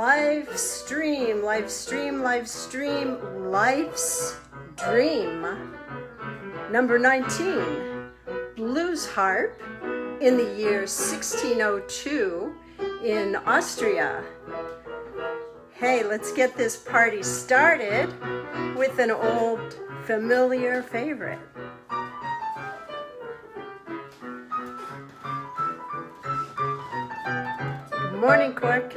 live stream, life's dream. Number 19, Blues Harp in the year 1602 in Austria. Hey, let's get this party started with an old familiar favorite. Good morning, Cork.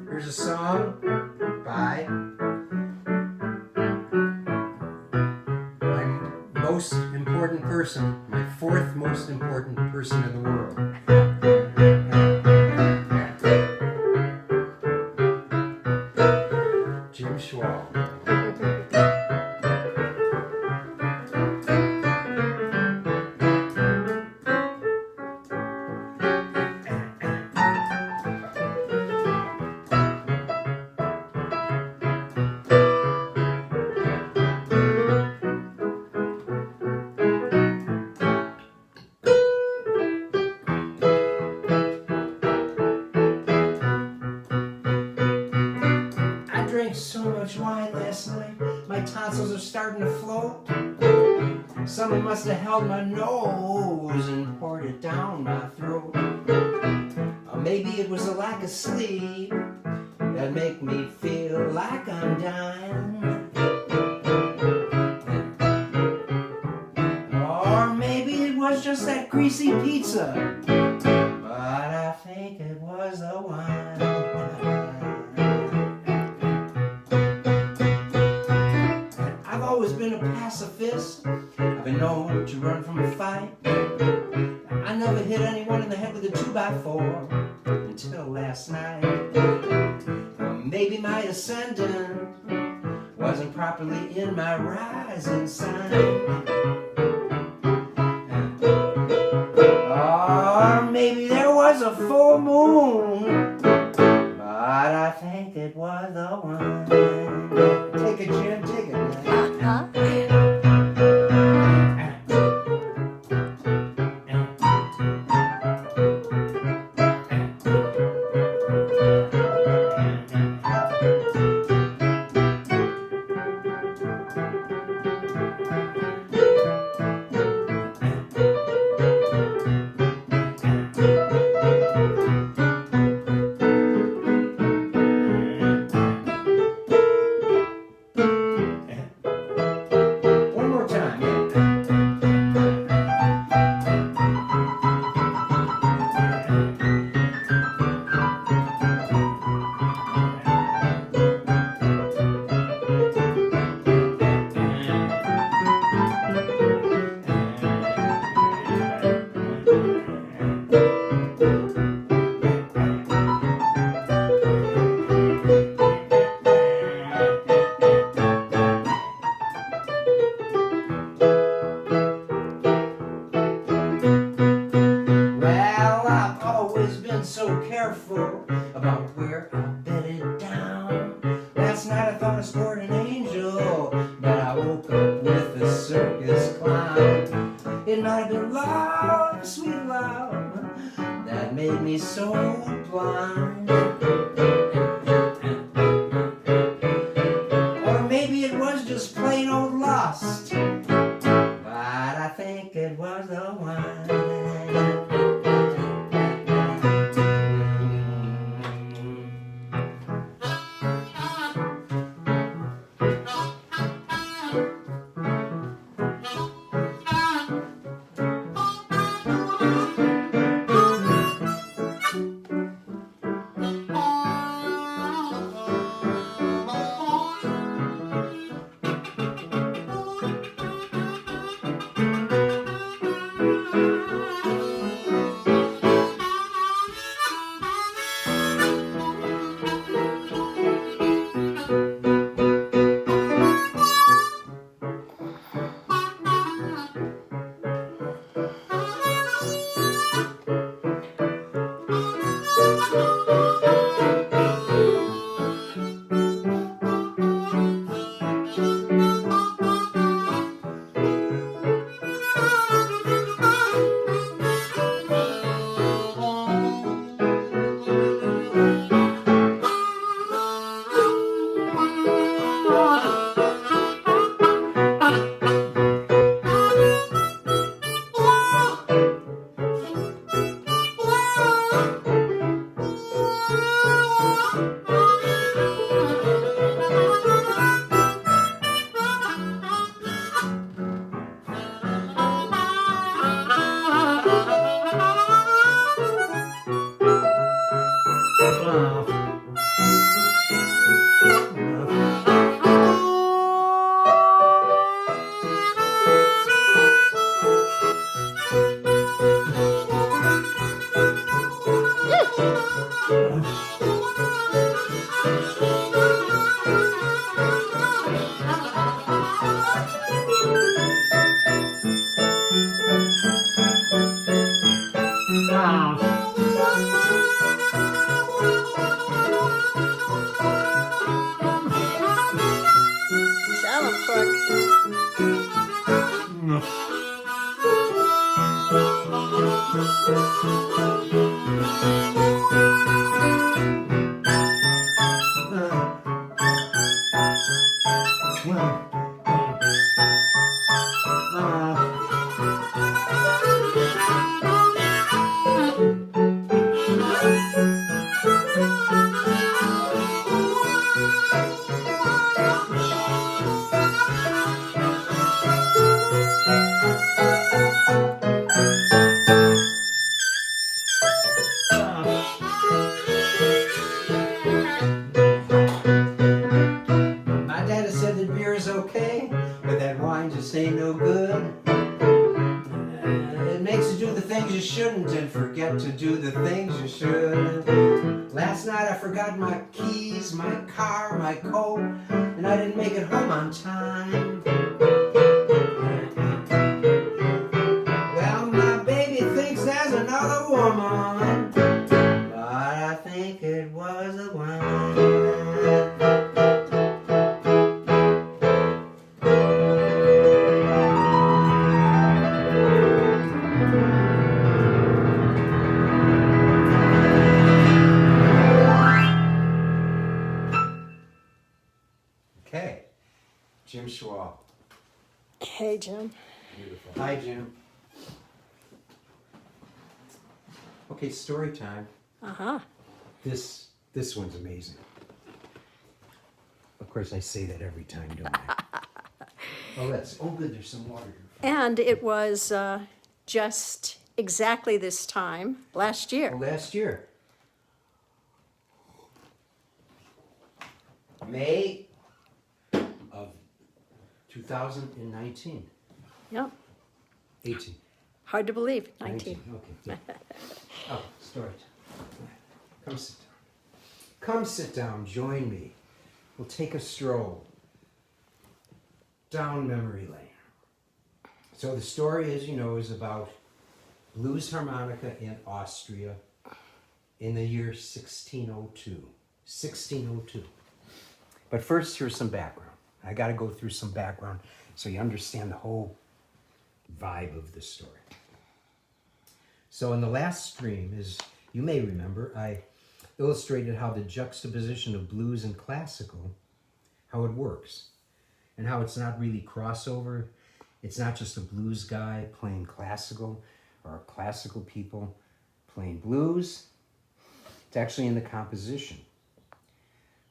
Here's a song by my most important person, my fourth most important person in the world. Schwall. I drank so much wine last night, my tonsils are starting to float. Someone must have held my nose and poured it down my throat. Or maybe it was a lack of sleep that make me feel like I'm dying. Or maybe it was just that greasy pizza, but I think it was the wine. I've always been a pacifist. I've been known to run from a fight. I never hit anyone in the head with a 2x4 until last night. Maybe my ascendant wasn't properly in my rising sign. Or maybe there was a full moon, but I think it was the one. Take a gin, take it. So careful about where I bedded down. Last night I thought I scored an angel, but I woke up with a circus clown. It might have been love, sweet love, that made me so blind. Or maybe it was just plain old lust, but I think it was the one. just ain't no good. It makes you do the things you shouldn't and forget to do the things you should. Last night I forgot my keys, my car, my coat, and I didn't make it home on time. Well, my baby thinks there's another woman, but I think it was the one. Okay, Jim Schwall. Hey, Jim. Beautiful. Hi, Jim. Okay, story time. Uh-huh. This one's amazing. Of course, I say that every time, don't I? Oh, good. There's some water here. And it was just exactly this time last year. Last year, May of 2019. Yep. 18. Hard to believe. 19. Okay. Oh, story time. Come sit down. Come sit down. Join me. We'll take a stroll down memory lane. So the story, as you know, is about blues harmonica in Austria in the year 1602. 1602. But first, here's some background. I got to go through some background so you understand the whole vibe of the story. So in the last stream, as you may remember, I illustrated how the juxtaposition of blues and classical, how it works, and how it's not really crossover. It's not just a blues guy playing classical or classical people playing blues. It's actually in the composition.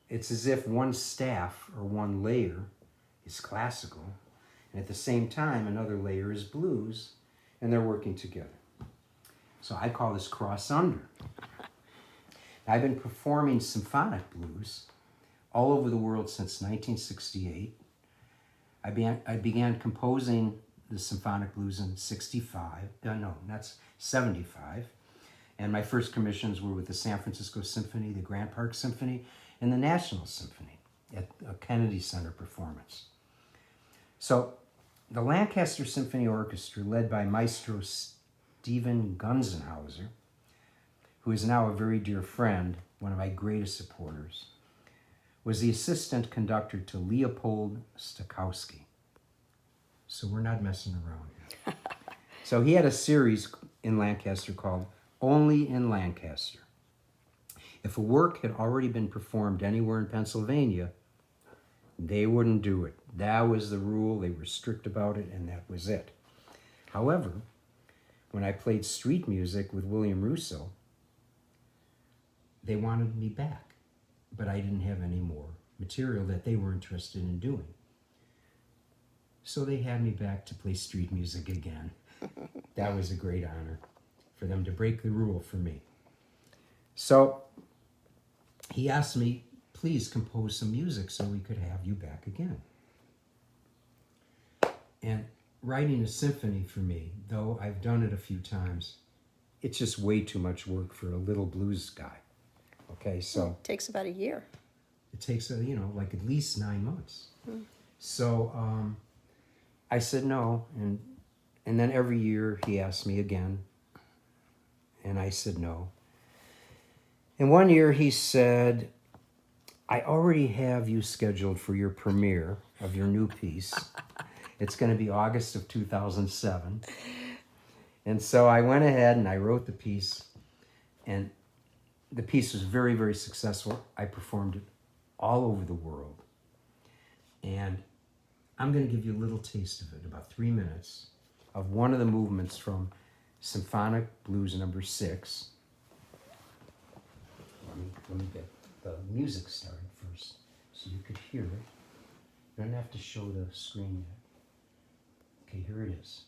It's as if one staff or one layer is classical, and at the same time another layer is blues, and they're working together. So I call this cross under. I've been performing symphonic blues all over the world since 1968. I began composing the symphonic blues in 75. And my first commissions were with the San Francisco Symphony, the Grand Park Symphony, and the National Symphony at a Kennedy Center performance. So the Lancaster Symphony Orchestra, led by Maestro Stephen Gunzenhauser, who is now a very dear friend, one of my greatest supporters, was the assistant conductor to Leopold Stokowski. So we're not messing around here. So he had a series in Lancaster called Only in Lancaster. If a work had already been performed anywhere in Pennsylvania, they wouldn't do it. That was the rule. They were strict about it, and that was it. However, when I played street music with William Russo, they wanted me back, but I didn't have any more material that they were interested in doing. So they had me back to play street music again. That was a great honor for them to break the rule for me. So he asked me, please compose some music so we could have you back again. And writing a symphony for me, though I've done it a few times, it's just way too much work for a little blues guy. Okay, so It takes about a year. it takes like at least 9 months. So I said no, and then every year he asked me again, and I said no. And one year he said, I already have you scheduled for your premiere of your new piece. It's going to be August of 2007. And so I went ahead and I wrote the piece, and the piece was very, very successful. I performed it all over the world. And I'm going to give you a little taste of it, about 3 minutes, of one of the movements from Symphonic Blues number 6. Let me get the music started first so you could hear it. You don't have to show the screen yet. Okay, here it is.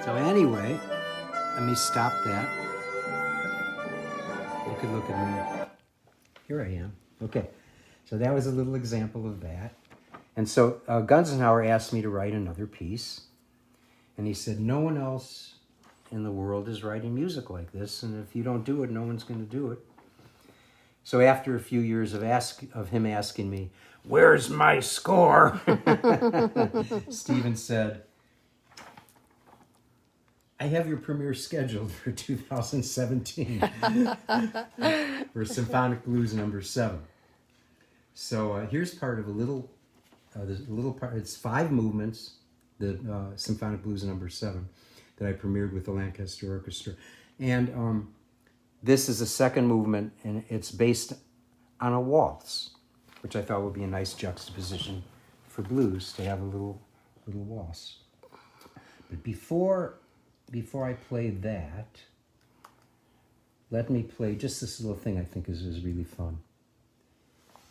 So anyway, let me stop that. You could look at me. Here I am. Okay, so that was a little example of that. And so Gunzenhauser asked me to write another piece. And he said, no one else in the world is writing music like this. And if you don't do it, no one's going to do it. So after a few years of him asking me, where's my score? Stephen said, I have your premiere scheduled for 2017 for Symphonic Blues number 7. So here's part of a little part. It's 5 movements, the Symphonic Blues number 7 that I premiered with the Lancaster Orchestra. And this is the second movement, and it's based on a waltz, which I thought would be a nice juxtaposition for blues to have a little waltz. But before I play that, let me play just this little thing I think is really fun.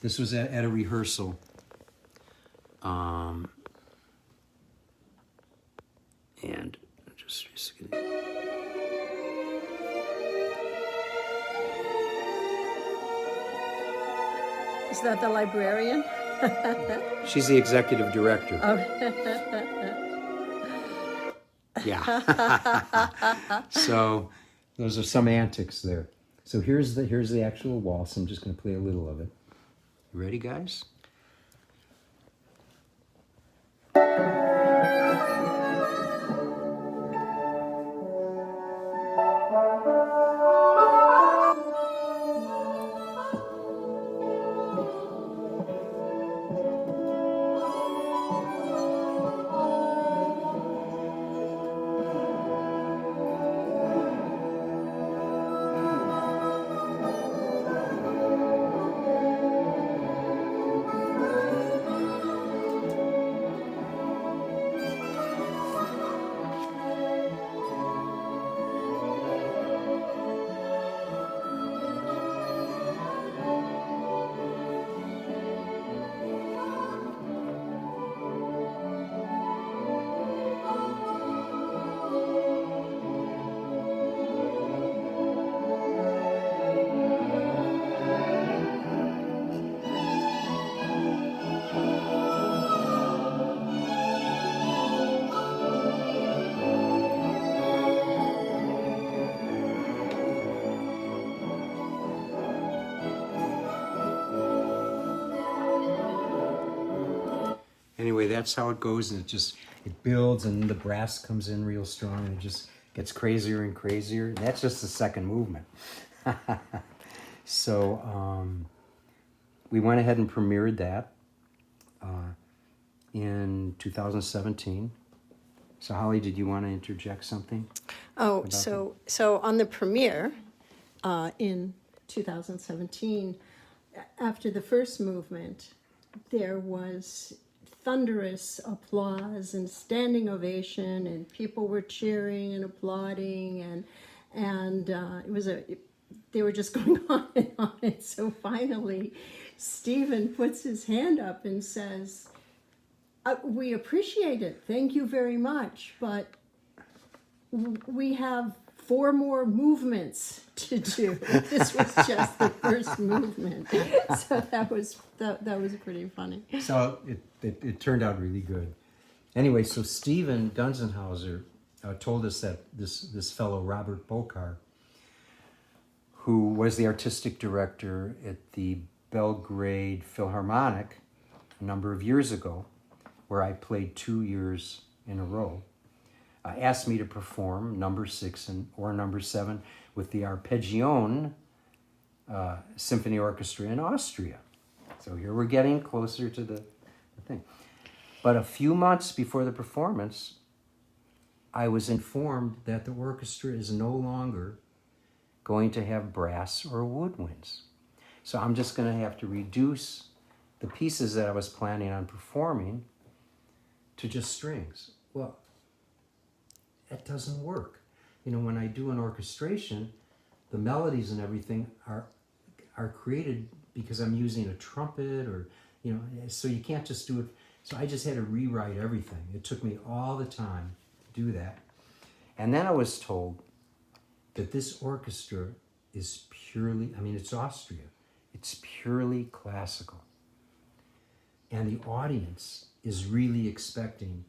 This was at a rehearsal. And just kidding. Is that the librarian? She's the executive director. Oh. Yeah. So those are some antics there. So here's the actual waltz. I'm just going to play a little of it. You ready, guys? Anyway, that's how it goes, and it builds, and the brass comes in real strong, and it just gets crazier and crazier. And that's just the second movement. So we went ahead and premiered that in 2017. So Holly, did you want to interject something? Oh, so on the premiere in 2017, after the first movement, there was thunderous applause and standing ovation, and people were cheering and applauding, and they were just going on and on. And so finally, Stephen puts his hand up and says, "We appreciate it. Thank you very much, but we have 4 more movements to do." This was just the first movement, so that was pretty funny. So it turned out really good. Anyway, so Stephen Gunzenhauser told us that this fellow Robert Bokar, who was the artistic director at the Belgrade Philharmonic a number of years ago, where I played 2 years in a row, asked me to perform number 6 or number 7 with the Arpeggione Symphony Orchestra in Austria. So here we're getting closer to the thing. But a few months before the performance, I was informed that the orchestra is no longer going to have brass or woodwinds. So I'm just going to have to reduce the pieces that I was planning on performing to just strings. Well, that doesn't work. You know, when I do an orchestration, the melodies and everything are created because I'm using a trumpet, or, you know, so you can't just do it. So I just had to rewrite everything. It took me all the time to do that. And then I was told that this orchestra is purely, I mean, it's Austria. It's purely classical. And the audience is really expecting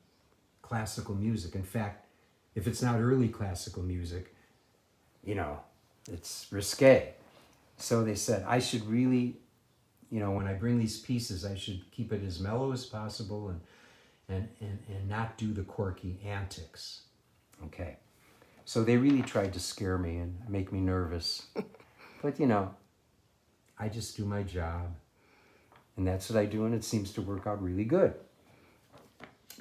classical music. In fact, if it's not early classical music, you know, it's risque. So they said I should really, you know, when I bring these pieces, I should keep it as mellow as possible and not do the Corky antics. Okay. So they really tried to scare me and make me nervous. But, you know, I just do my job. And that's what I do, and it seems to work out really good.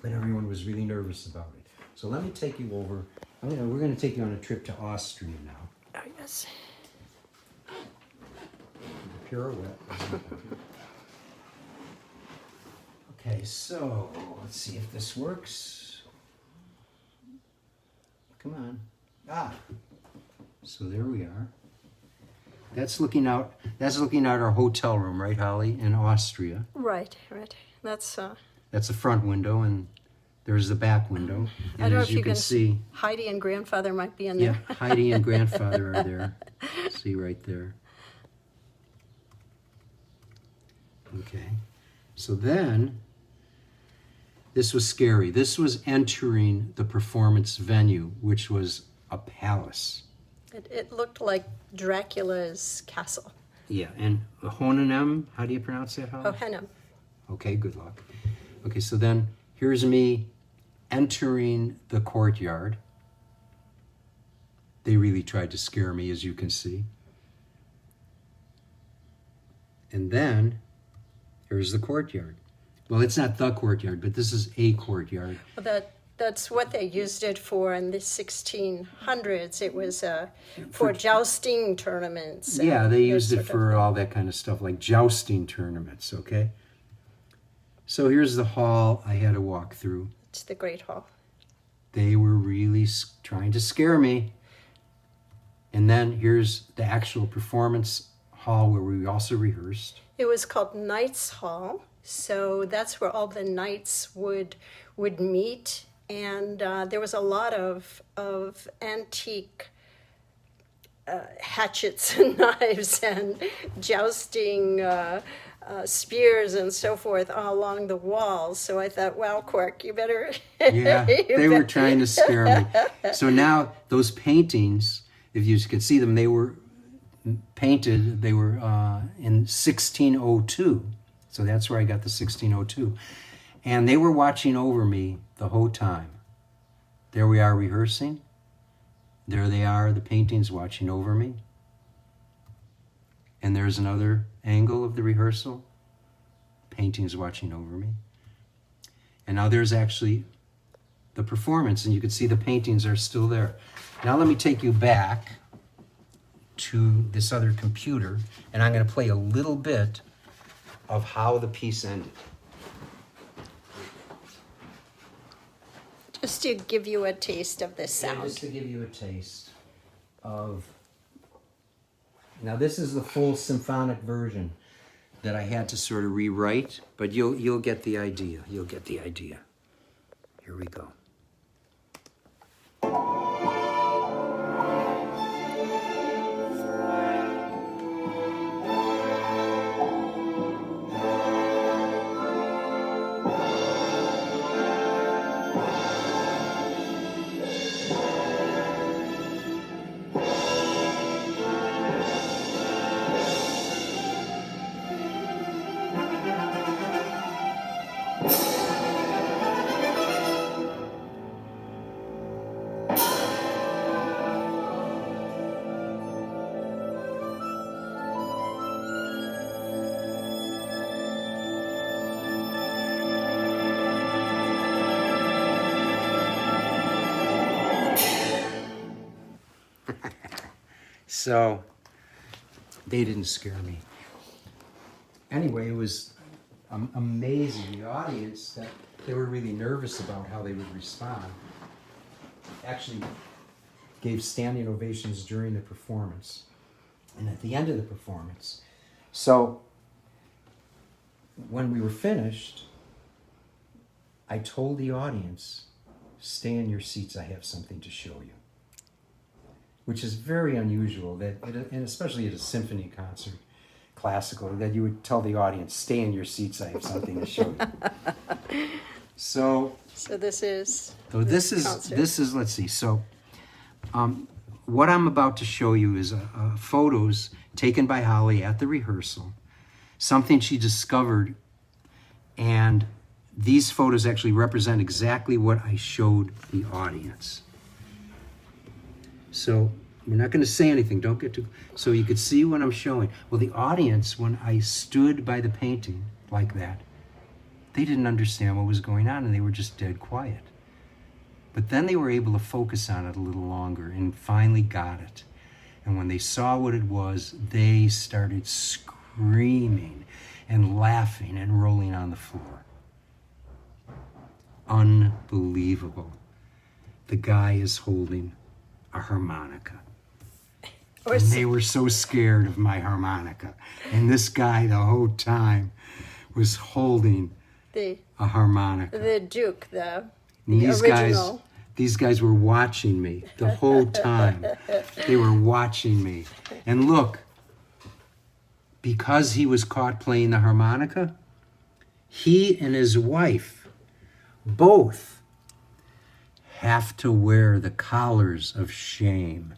But everyone was really nervous about it. So let me take you over. We're going to take you on a trip to Austria now. Oh, yes. Pirouette. Okay, so let's see if this works. Come on. So there we are. That's looking out our hotel room, right, Holly, in Austria. Right. That's the front window, and there's the back window. And I don't know as if you can see, Heidi and grandfather might be in there. yeah, Heidi and grandfather are there. See right there. Okay. So then, this was scary. This was entering the performance venue, which was a palace. It looked like Dracula's castle. Yeah, and Hohenem, how do you pronounce that, Holly? Hohenem. Okay, good luck. Okay, so then here's me entering the courtyard. They really tried to scare me, as you can see. And then here's the courtyard. Well, it's not the courtyard, but this is a courtyard. Well, that's what they used it for in the 1600s. It was for jousting tournaments. Yeah, they used it for all that kind of stuff, like jousting tournaments, okay? So here's the hall I had to walk through. It's the Great Hall. They were really trying to scare me. And then here's the actual performance hall where we also rehearsed. It was called Knights Hall. So that's where all the knights would meet. And there was a lot of antique hatchets and knives and jousting spears and so forth all along the walls. So I thought, wow, Cork, you better... Yeah, they were trying to scare me. So now those paintings, if you could see them, they were painted, they were in 1602. So that's where I got the 1602. And they were watching over me the whole time. There we are rehearsing. There they are, the paintings watching over me. And there's another angle of the rehearsal. Paintings watching over me. And now there's actually the performance, and you can see the paintings are still there. Now let me take you back to this other computer, and I'm going to play a little bit of how the piece ended. Just to give you a taste of this Yeah, sound. just to give you a taste of... Now this is the full symphonic version that I had to sort of rewrite, but you'll get the idea. You'll get the idea. Here we go. So they didn't scare me. Anyway, it was amazing. The audience, that they were really nervous about how they would respond, actually gave standing ovations during the performance and at the end of the performance. So when we were finished, I told the audience, stay in your seats, I have something to show you. Which is very unusual, and especially at a symphony concert, classical, that you would tell the audience, stay in your seats, I have something to show you. So this is this is let's see. So what I'm about to show you is photos taken by Holly at the rehearsal, something she discovered, and these photos actually represent exactly what I showed the audience. So we're not going to say anything. Don't get too... So you could see what I'm showing. Well, the audience, when I stood by the painting like that, they didn't understand what was going on, and they were just dead quiet. But then they were able to focus on it a little longer and finally got it. And when they saw what it was, they started screaming and laughing and rolling on the floor. Unbelievable. The guy is holding a harmonica. And they were so scared of my harmonica. And this guy the whole time was holding a harmonica. The Duke, the these original. These guys were watching me the whole time. They were watching me. And look, because he was caught playing the harmonica, he and his wife both have to wear the collars of shame.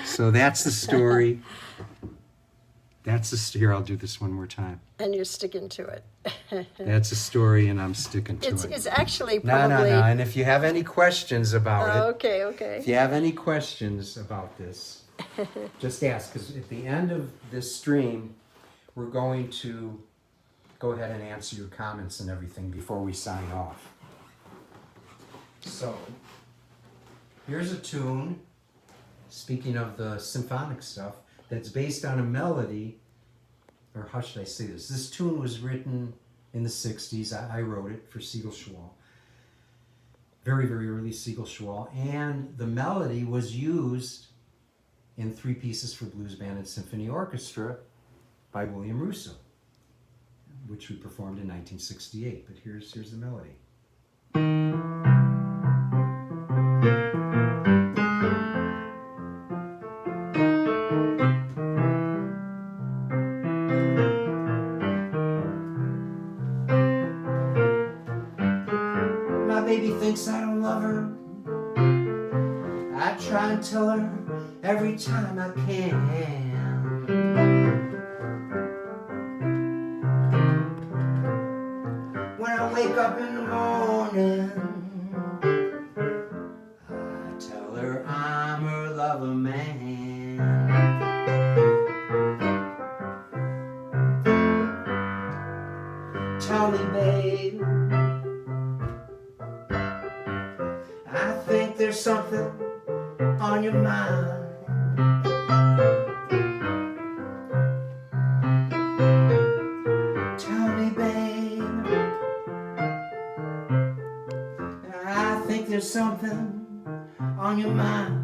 So that's the story. Here, I'll do this one more time. And you're sticking to it. That's a story, and I'm sticking to it. It's actually probably... No. And if you have any questions about it... Okay. If you have any questions about this, just ask. Because at the end of this stream, we're going to go ahead and answer your comments and everything before we sign off. So, here's a tune, speaking of the symphonic stuff, that's based on a melody, or how should I say this? This tune was written in the 60s. I wrote it for Siegel Schwall. Very, very early Siegel Schwall. And the melody was used in 3 Pieces for Blues Band and Symphony Orchestra by William Russo, which we performed in 1968. But here's the melody. Baby thinks I don't love her. I try and tell her every time I can. When I wake up in the morning, I tell her I'm her lover man. Tell me, babe, there's something on your mind. Tell me, babe, I think there's something on your mind.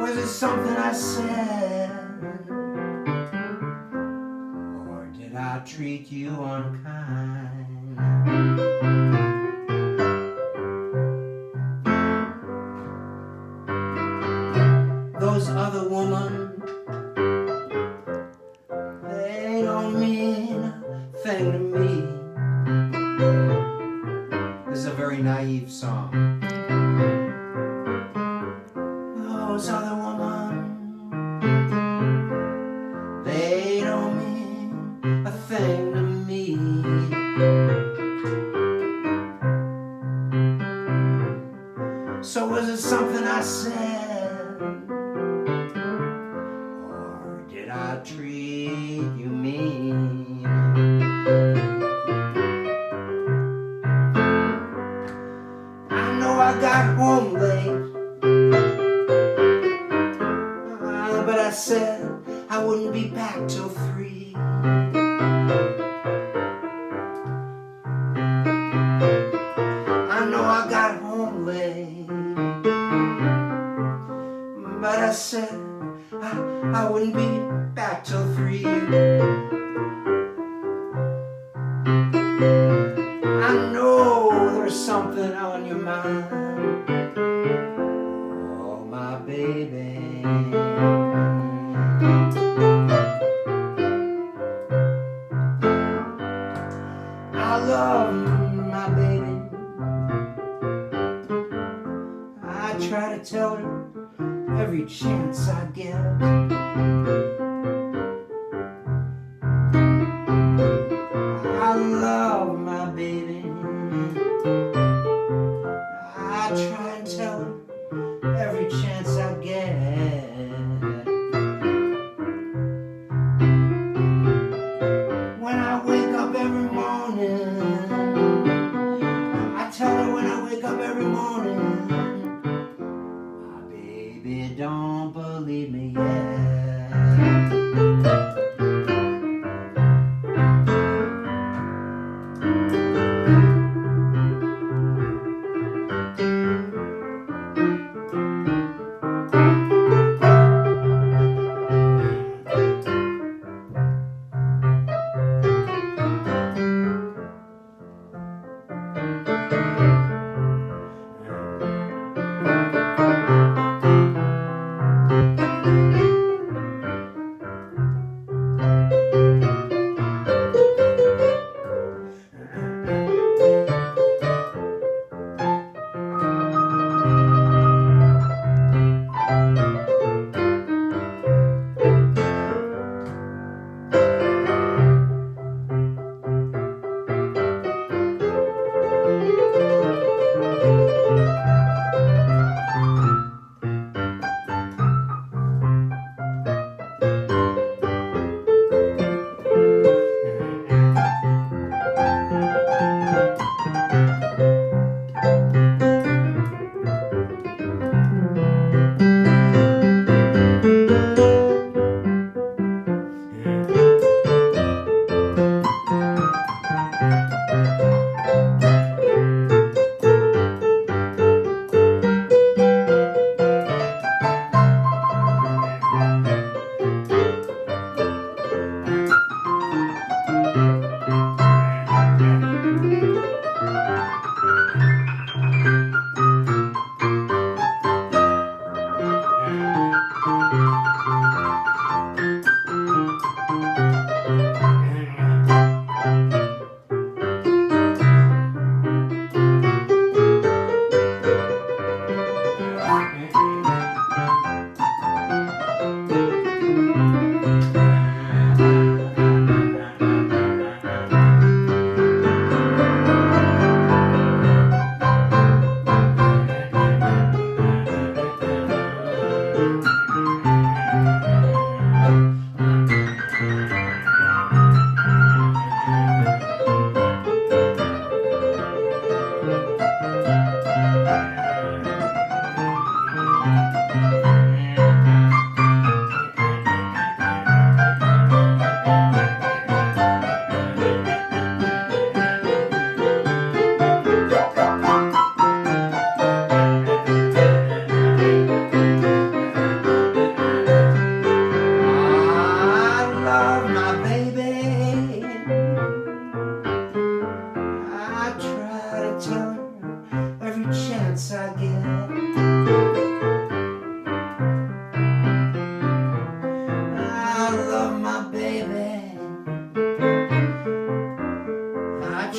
Was it something I said, or did I treat you unkind? Those other women, they don't mean a thing to me. This is a very naive song. Those other women, they don't mean a thing to me. So was it something I said, or did I treat you mean? I know I got home late, but I said I wouldn't be back till 3. something on your mind. Oh, my baby. I love my baby. I try to tell her every chance I get. I love my baby. I try and tell her every chance I get. When I wake up every morning, I tell her when I wake up every morning, my baby don't believe me yet.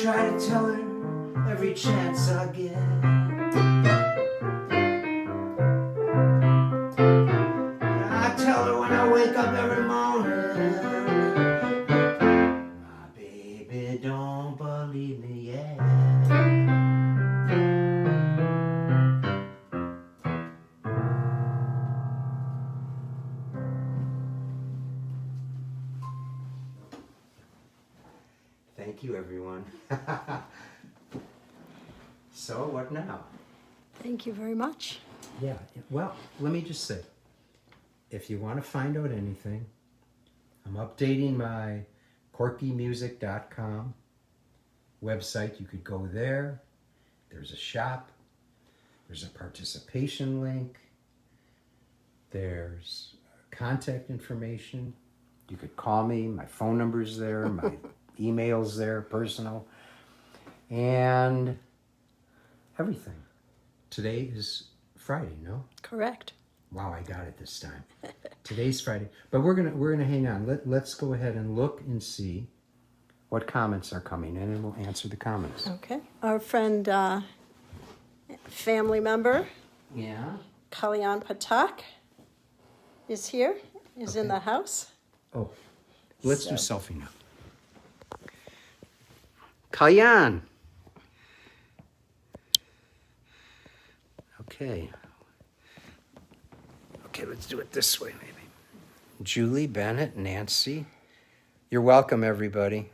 try to tell her every chance I get. I tell her when I wake up every morning, my baby don't believe me yet. Thank you, everyone. So, what now? Thank you very much. Yeah, well, let me just say, if you want to find out anything, I'm updating my corkymusic.com website. You could go there. There's a shop. There's a participation link. There's contact information. You could call me. My phone number's there. My email's there, personal. And everything. Today is Friday, no? Correct. Wow, I got it this time. Today's Friday, but we're gonna hang on. Let's go ahead and look and see what comments are coming in, and we'll answer the comments. Okay. Our friend, family member, Yeah. Kalyan Patak is here, is in Okay. the house. Oh, let's do So- selfie now. Kalyan. Okay. Okay, let's do it this way, maybe. Julie, Bennett, Nancy. You're welcome, everybody.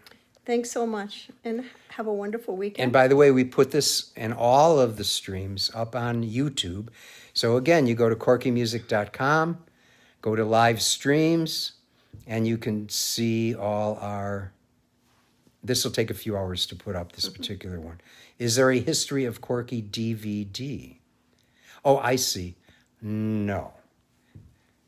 Thanks so much, and have a wonderful weekend. And by the way, we put this and all of the streams up on YouTube. So again, you go to corkymusic.com, go to live streams, and you can see all our... This will take a few hours to put up, this particular one. Is there a history of Corky DVD? Oh, I see. No.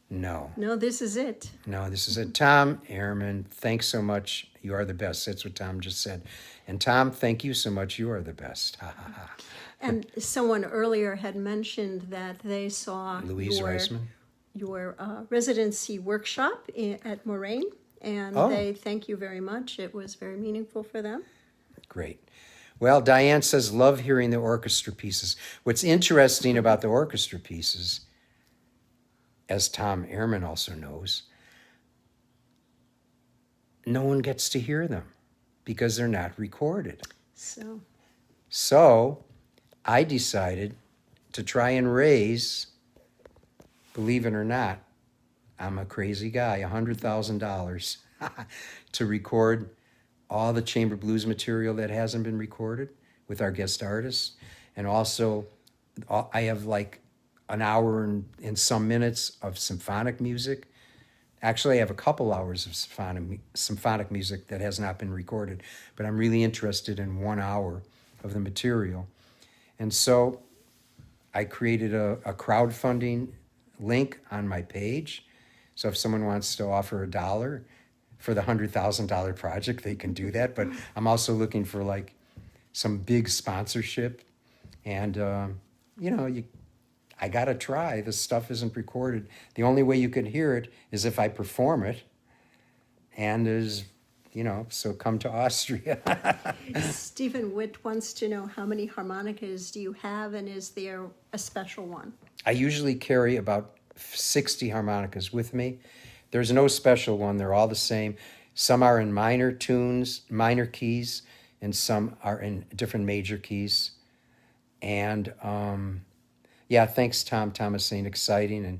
No, this is it. this is it. Tom Ehrman, thanks so much. You are the best. That's what Tom just said. And Tom, thank you so much. You are the best. Ha, ha, ha. And someone earlier had mentioned that they saw Louise Reisman. your residency workshop at Moraine, and Oh. they thank you very much. It was very meaningful for them. Great. Well, Diane says, love hearing the orchestra pieces. What's interesting about the orchestra pieces, as Tom Ehrman also knows, no one gets to hear them because they're not recorded. So I decided to try and raise, believe it or not, I'm a crazy guy, $100,000 to record all the chamber blues material that hasn't been recorded with our guest artists. And also, I have like an hour and some minutes of symphonic music. Actually, I have a couple hours of symphonic music that has not been recorded, but I'm really interested in 1 hour of the material. And so I created a crowdfunding link on my page. So if someone wants to offer $1 for the $100,000 project, they can do that. But I'm also looking for like some big sponsorship. And, I got to try. This stuff isn't recorded. The only way you can hear it is if I perform it. And so come to Austria. Stephen Witt wants to know, how many harmonicas do you have, and is there a special one? I usually carry about 60 harmonicas with me. There's no special one. They're all the same. Some are in minor tunes, minor keys, and some are in different major keys. And thanks, Tom. Tom is saying exciting. And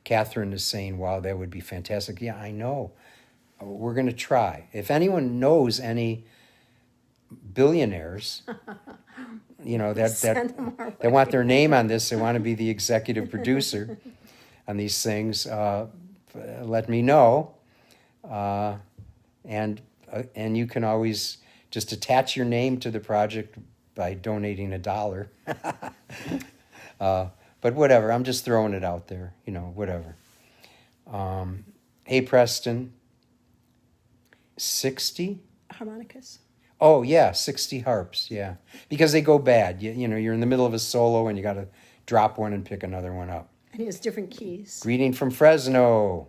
Catherine is saying, wow, that would be fantastic. Yeah, I know. We're going to try. If anyone knows any billionaires, that want their name on this, they want to be the executive producer on these things, let me know. And you can always just attach your name to the project by donating $1. But whatever, I'm just throwing it out there, whatever. Hey, Preston, 60? Harmonicas. Oh, yeah, 60 harps, yeah. Because they go bad. You're in the middle of a solo and you got to drop one and pick another one up. And he has different keys. Greeting from Fresno.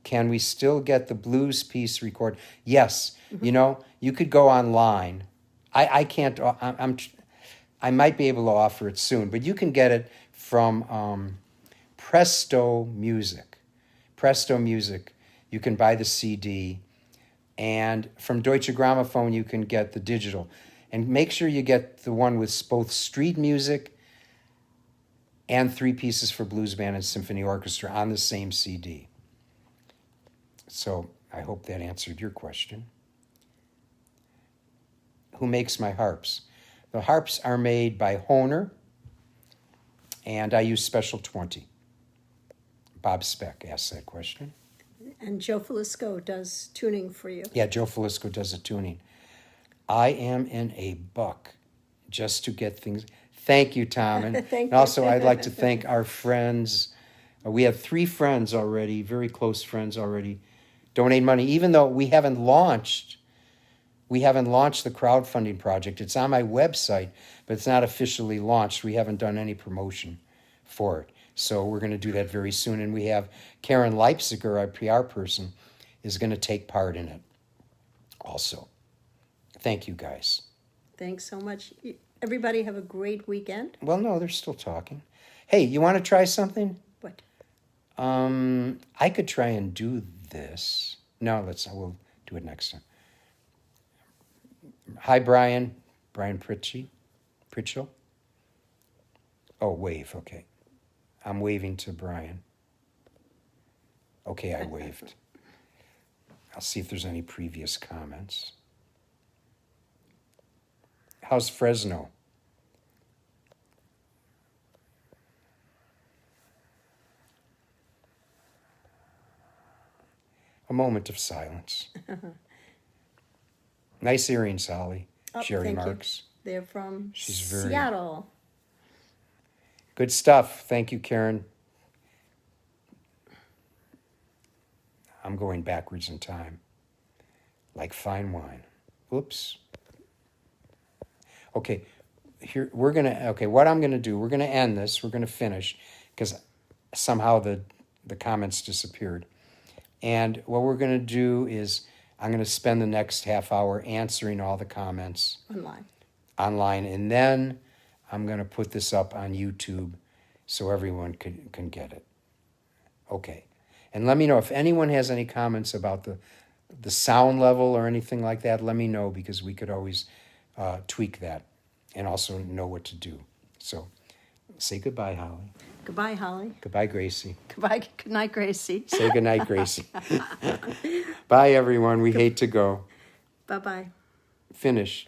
Can we still get the blues piece recorded? Yes. Mm-hmm. You could go online. I can't, I might be able to offer it soon, but you can get it from Presto Music. Presto Music. You can buy the CD. And from Deutsche Grammophon, you can get the digital. And make sure you get the one with both street music and 3 pieces for blues band and symphony orchestra on the same CD. So I hope that answered your question. Who makes my harps? The harps are made by Hohner, and I use Special 20. Bob Speck asked that question. And Joe Felisko does tuning for you. Yeah, Joe Felisko does the tuning. I am in a buck just to get things. Thank you, Tom. And, Thank and you. also, I'd like to thank our friends. We have 3 friends already, very close friends already, donate money, even though we haven't launched we haven't launched the crowdfunding project. It's on my website, but it's not officially launched. We haven't done any promotion for it. So we're going to do that very soon. And we have Karen Leipziger, our PR person, is going to take part in it also. Thank you, guys. Thanks so much. Everybody have a great weekend. Well, no, they're still talking. Hey, you want to try something? What? I could try and do this. No, we'll do it next time. Hi, Brian. Brian Pritchell. Oh, wave. Okay. I'm waving to Brian. Okay, I waved. I'll see if there's any previous comments. How's Fresno? A moment of silence. Nice earrings, Holly. Oh, Sherry thank you. Marks. They're from She's very- Seattle. Good stuff. Thank you, Karen. I'm going backwards in time, like fine wine. Oops. Okay, here what I'm gonna do, we're gonna end this, we're gonna finish, because somehow the comments disappeared. And what we're gonna do is I'm gonna spend the next half hour answering all the comments online, and then I'm gonna put this up on YouTube so everyone can get it. Okay. And let me know if anyone has any comments about the sound level or anything like that. Let me know, because we could always tweak that and also know what to do. So say goodbye, Holly. Goodbye, Holly. Goodbye, Gracie. Goodbye. Good night, Gracie. Say goodnight, Gracie. Bye, everyone. We hate to go. Bye-bye. Finish.